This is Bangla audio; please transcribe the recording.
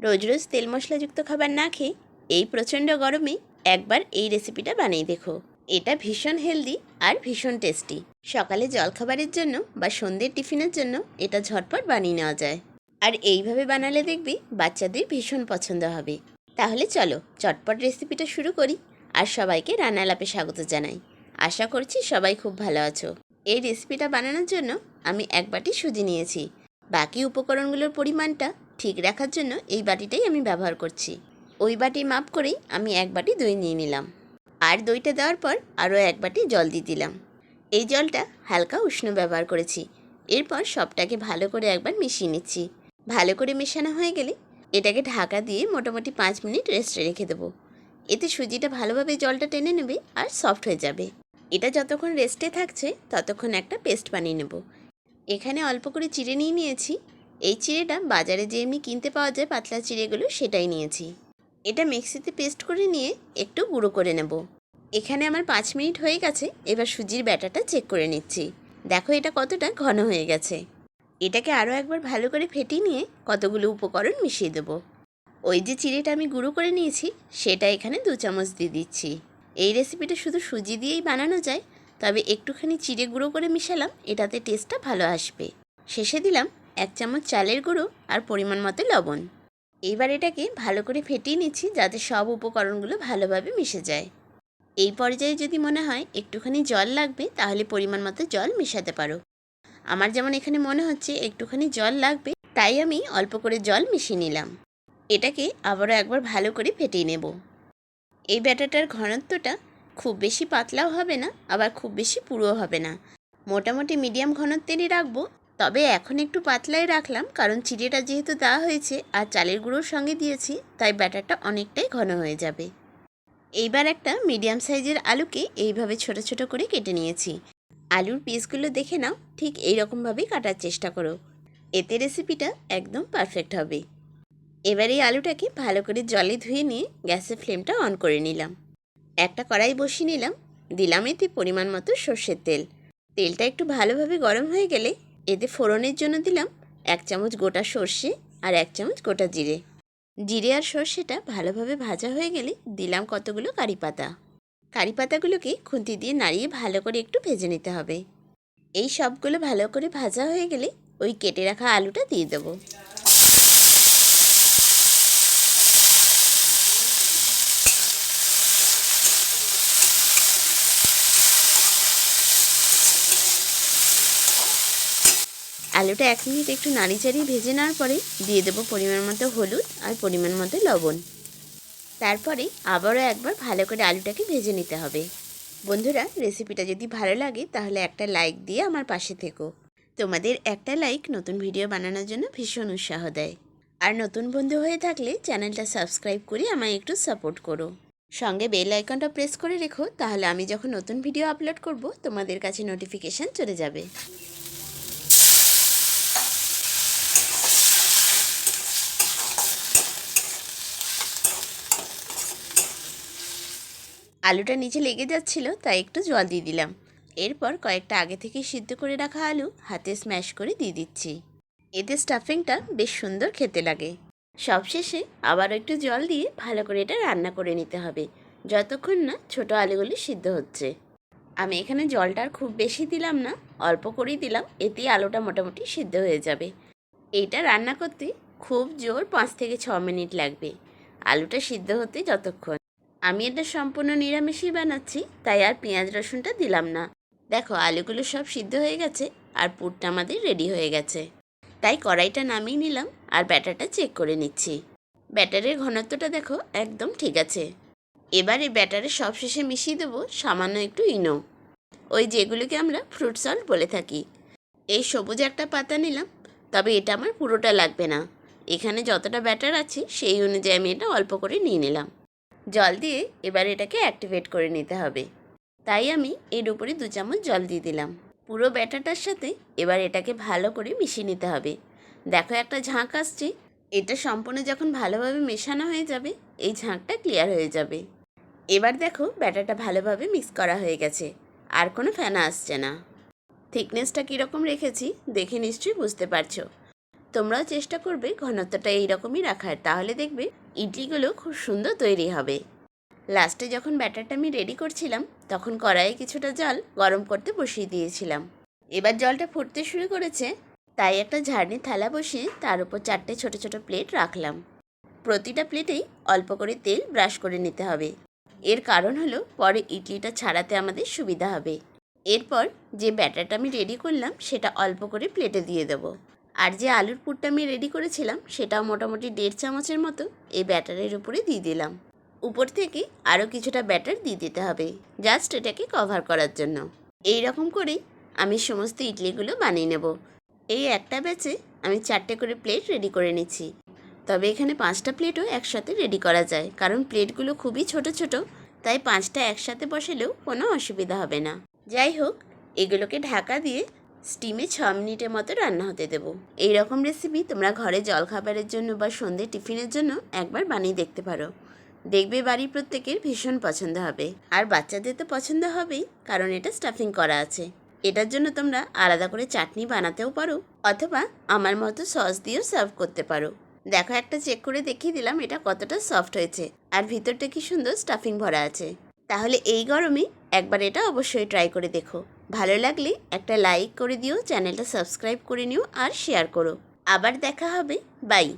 রোজ রোজ তেল মশলাযুক্ত খাবার না খেয়ে এই প্রচণ্ড গরমে একবার এই রেসিপিটা বানিয়ে দেখো। এটা ভীষণ হেলদি আর ভীষণ টেস্টি। সকালে জলখাবারের জন্য বা সন্ধ্যের টিফিনের জন্য এটা ঝটপট বানিয়ে নেওয়া যায়। আর এইভাবে বানালে দেখবি বাচ্চাদের ভীষণ পছন্দ হবে। তাহলে চলো চটপট রেসিপিটা শুরু করি আর সবাইকে রান্না আলাপে স্বাগত জানাই। আশা করছি সবাই খুব ভালো আছো। এই রেসিপিটা বানানোর জন্য আমি এক বাটি সুজি নিয়েছি। বাকি উপকরণগুলোর পরিমাণটা ঠিক রাখার জন্য এই বাটিটাই আমি ব্যবহার করছি। ওই বাটি মাপ করেই আমি এক বাটি দই নিয়ে নিলাম। আর দইটা দেওয়ার পর আরও এক বাটি জল দিয়ে দিলাম। এই জলটা হালকা উষ্ণ ব্যবহার করেছি। এরপর সবটাকে ভালো করে একবার মিশিয়ে নিচ্ছি। ভালো করে মেশানো হয়ে গেলে এটাকে ঢাকা দিয়ে মোটামুটি 5 মিনিট রেস্টে রেখে দেবো। এতে সুজিটা ভালোভাবে জলটা টেনে নেবে আর সফট হয়ে যাবে। এটা যতক্ষণ রেস্টে থাকছে ততক্ষণ একটা পেস্ট বানিয়ে নেব। এখানে অল্প করে চিড়ে নিয়ে নিয়েছি। এই চিড়েটা বাজারে যে এমনি কিনতে পাওয়া যায় পাতলা চিড়েগুলো সেটাই নিয়েছি। এটা মিক্সিতে পেস্ট করে নিয়ে একটু গুঁড়ো করে নেব। এখানে আমার 5 মিনিট হয়ে গেছে। এবার সুজির ব্যাটারটা চেক করে নিচ্ছি। দেখো এটা কতটা ঘন হয়ে গেছে। এটাকে আরও একবার ভালো করে ফেটিয়ে নিয়ে কতগুলো উপকরণ মিশিয়ে দেবো। ওই যে চিড়েটা আমি গুঁড়ো করে নিয়েছি সেটা এখানে 2 চামচ দিয়ে দিচ্ছি। এই রেসিপিটা শুধু সুজি দিয়েই বানানো যায়, তবে একটুখানি চিড়ে গুঁড়ো করে মিশালাম, এটাতে টেস্টটা ভালো আসবে। শেষে দিলাম 1 চামচ চালের গুঁড়ো আর পরিমাণ মতো লবণ। এইবার এটাকে ভালো করে ফেটিয়ে নিচ্ছি যাতে সব উপকরণগুলো ভালোভাবে মিশে যায়। এই পর্যায়ে যদি মনে হয় একটুখানি জল লাগবে তাহলে পরিমাণ মতো জল মেশাতে পারো। আমার যেমন এখানে মনে হচ্ছে একটুখানি জল লাগবে, তাই আমি অল্প করে জল মিশিয়ে নিলাম। এটাকে আবারও একবার ভালো করে ফেটিয়ে নেব। এই ব্যাটারটার ঘনত্বটা খুব বেশি পাতলাও হবে না, আবার খুব বেশি পুরোও হবে না, মোটামুটি মিডিয়াম ঘনত্বেরই রাখবো। তবে এখন একটু পাতলাই রাখলাম, কারণ চিড়েটা যেহেতু দেওয়া হয়েছে আর চালের গুঁড়োর সঙ্গে দিয়েছি, তাই ব্যাটারটা অনেকটাই ঘন হয়ে যাবে। এইবার একটা মিডিয়াম সাইজের আলুকে এইভাবে ছোট ছোট করে কেটে নিয়েছি। আলুর পিসগুলো দেখে নাও, ঠিক এইরকমভাবেই কাটার চেষ্টা করো, এতে রেসিপিটা একদম পারফেক্ট হবে। এবার এই আলুটাকে ভালো করে জলে ধুয়ে নিয়ে গ্যাসের ফ্লেমটা অন করে নিলাম। একটা কড়াই বসিয়ে নিলাম। দিলাম এতে পরিমাণ মতো সর্ষের তেল। তেলটা একটু ভালোভাবে গরম হয়ে গেলে এতে ফোড়নের জন্য দিলাম 1 চামচ গোটা সর্ষে আর 1 চামচ গোটা জিরে। জিরে আর সর্ষেটা ভালোভাবে ভাজা হয়ে গেলে দিলাম কতগুলো কারি পাতা। কারি পাতাগুলোকে খুন্তি দিয়ে নাড়িয়ে ভালো করে একটু ভেজে নিতে হবে। এই সবগুলো ভালো করে ভাজা হয়ে গেলে ওই কেটে রাখা আলুটা দিয়ে দেবো। আলুটা 1 মিনিট একটু নাড়িচাড়িয়ে ভেজে নেওয়ার পরে দিয়ে দেবো পরিমাণ মতো হলুদ আর পরিমাণ মতো লবণ। তারপরে আবারও একবার ভালো করে আলুটাকে ভেজে নিতে হবে। বন্ধুরা, রেসিপিটা যদি ভালো লাগে তাহলে একটা লাইক দিয়ে আমার পাশে থেকো। তোমাদের একটা লাইক নতুন ভিডিও বানানোর জন্য ভীষণ উৎসাহ দেয়। আর নতুন বন্ধু হয়ে থাকলে চ্যানেলটা সাবস্ক্রাইব করে আমায় একটু সাপোর্ট করো। সঙ্গে বেল আইকনটা প্রেস করে রেখো, তাহলে আমি যখন নতুন ভিডিও আপলোড করব তোমাদের কাছে নোটিফিকেশান চলে যাবে। আলুটা নিচে লেগে যাচ্ছিল, তাই একটু জল দিয়ে দিলাম। এরপর কয়েকটা আগে থেকে সিদ্ধ করে রাখা আলু হাতে স্ম্যাশ করে দিয়ে দিচ্ছি। এতে স্টাফিংটা বেশ সুন্দর খেতে লাগে। সবশেষে আবারও একটু জল দিয়ে ভালো করে এটা রান্না করে নিতে হবে, যতক্ষণ না ছোটো আলুগুলি সিদ্ধ হচ্ছে। আমি এখানে জলটা আর খুব বেশি দিলাম না, অল্প করেই দিলাম, এতেই আলুটা মোটামুটি সিদ্ধ হয়ে যাবে। এইটা রান্না করতে খুব জোর 5 থেকে 6 মিনিট লাগবে, আলুটা সিদ্ধ হতে যতক্ষণ। আমি এটা সম্পূর্ণ নিরামিষই বানাচ্ছি, তাই আর পেঁয়াজ রসুনটা দিলাম না। দেখো আলুগুলো সব সিদ্ধ হয়ে গেছে আর পুরটা আমাদের রেডি হয়ে গেছে। তাই কড়াইটা নামিয়ে নিলাম আর ব্যাটারটা চেক করে নিচ্ছি। ব্যাটারের ঘনত্বটা দেখো একদম ঠিক আছে। এবার এই ব্যাটারে সবশেষে মিশিয়ে দেবো সামান্য একটু ইনো, ওই যেগুলোকে আমরা ফ্রুট সল্ট বলে থাকি। এই সবুজ একটা পাতা নিলাম, তবে এটা আমার পুরোটা লাগবে না। এখানে যতটা ব্যাটার আছে সেই অনুযায়ী আমি এটা অল্প করে নিয়ে নিলাম। জল দিয়ে এবার এটাকে অ্যাক্টিভেট করে নিতে হবে, তাই আমি এর উপরে 2 চামচ জল দিয়ে দিলাম। পুরো ব্যাটারটার সাথে এবার এটাকে ভালো করে মিশিয়ে নিতে হবে। দেখো একটা ঝাঁক আসছে, এটা সম্পূর্ণ যখন ভালোভাবে মেশানো হয়ে যাবে এই ঝাঁকটা ক্লিয়ার হয়ে যাবে। এবার দেখো ব্যাটারটা ভালোভাবে মিক্স করা হয়ে গেছে, আর কোনো ফেনা আসছে না। থিকনেসটা কীরকম রেখেছি দেখে নিশ্চয়ই বুঝতে পারছো। তোমরাও চেষ্টা করবে ঘনত্বটা এইরকমই রাখার, তাহলে দেখবে ইডলিগুলো খুব সুন্দর তৈরি হবে। লাস্টে যখন ব্যাটারটা আমি রেডি করছিলাম তখন কড়াইয়ে কিছুটা জল গরম করতে বসিয়ে দিয়েছিলাম। এবার জলটা ফুটতে শুরু করেছে, তাই একটা ঝাড়নি থালা বসিয়ে তার উপর 4টে ছোট ছোট প্লেট রাখলাম। প্রতিটা প্লেটেই অল্প করে তেল ব্রাশ করে নিতে হবে। এর কারণ হলো পরে ইডলিটা ছাড়াতে আমাদের সুবিধা হবে। এরপর যে ব্যাটারটা আমি রেডি করলাম সেটা অল্প করে প্লেটে দিয়ে দেবো। আর যে আলুর পুরটা আমি রেডি করেছিলাম সেটাও মোটামুটি 1.5 চামচের মতো এই ব্যাটারের উপরে দিয়ে দিলাম। উপর থেকে আরও কিছুটা ব্যাটার দিয়ে দিতে হবে, জাস্ট এটাকে কভার করার জন্য। এই রকম করেই আমি সমস্ত ইডলিগুলো বানিয়ে নেব। এই একটা ব্যাচে আমি 4টে করে প্লেট রেডি করে নিচ্ছি। তবে এখানে 5টা প্লেটও একসাথে রেডি করা যায়, কারণ প্লেটগুলো খুবই ছোট ছোট, তাই 5টা একসাথে বসালেও কোনো অসুবিধা হবে না। যাই হোক, এগুলোকে ঢাকা দিয়ে স্টিমে 6 মিনিটের মতো রান্না হতে দেবো। এই রকম রেসিপি তোমরা ঘরে জলখাবারের জন্য বা সন্ধ্যে টিফিনের জন্য একবার বানিয়ে দেখতে পারো। দেখবে বাড়ির প্রত্যেকের ভীষণ পছন্দ হবে, আর বাচ্চাদের তো পছন্দ হবেই, কারণ এটা স্টাফিং করা আছে। এটার জন্য তোমরা আলাদা করে চাটনি বানাতেও পারো, অথবা আমার মতো সস দিয়েও সার্ভ করতে পারো। দেখো, একটা চেক করে দেখিয়ে দিলাম এটা কতটা সফট হয়েছে, আর ভিতরটা কি সুন্দর স্টাফিং ভরা আছে। তাহলে এই গরমে একবার এটা অবশ্যই ট্রাই করে দেখো। ভালো লাগলে একটা লাইক করে দিও, চ্যানেলটা সাবস্ক্রাইব করে নিও আর শেয়ার করো। আবার দেখা হবে, বাই।